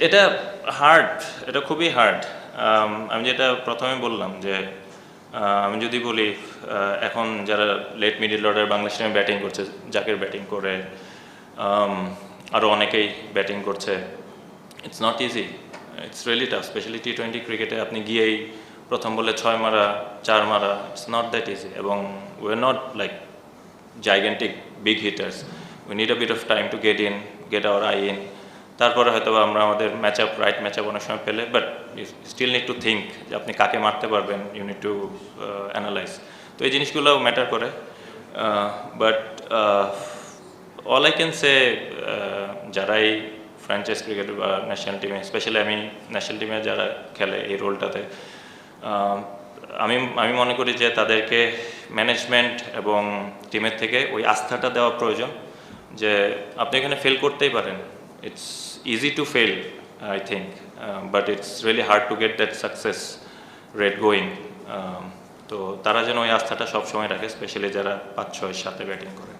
এটা হার্ড, এটা খুবই হার্ড। আমি যেটা প্রথমে বললাম যে আমি যদি বলি এখন যারা লেট মিডল অর্ডার বাংলাদেশ টিমে ব্যাটিং করছে, জাকের ব্যাটিং করে, আরও অনেকেই ব্যাটিং করছে, it's not easy, it's really tough. Specially টি-20 ক্রিকেটে আপনি গিয়েই প্রথম বলে 6 মারা 4 মারা, ইটস নট দ্যাট ইজি। এবং we are not like gigantic big hitters. We need a bit of time to get our eye in. তারপরে হয়তো আমরা আমাদের রাইট ম্যাচ আপ অনেক সময় পেলে, but you still need to think যে আপনি কাকে মারতে পারবেন, ইউ নিড টু অ্যানালাইজ। তো এই জিনিসগুলো ম্যাটার করে। But all I can say, যারাই ফ্র্যাঞ্চাইজ ক্রিকেট বা ন্যাশনাল টিমে, স্পেশালি আমি ন্যাশনাল টিমে যারা খেলে এই রোলটাতে, আমি মনে করি যে তাদেরকে ম্যানেজমেন্ট এবং টিমের থেকে ওই আস্থাটা দেওয়া প্রয়োজন যে আপনি এখানে ফেল করতেই পারেন। It's easy to fail, I think, but it's really hard to get that success rate going. তো তারা যেন ওই আস্থাটা সবসময় রাখে, স্পেশালি যারা 5-6-7 ব্যাটিং করে।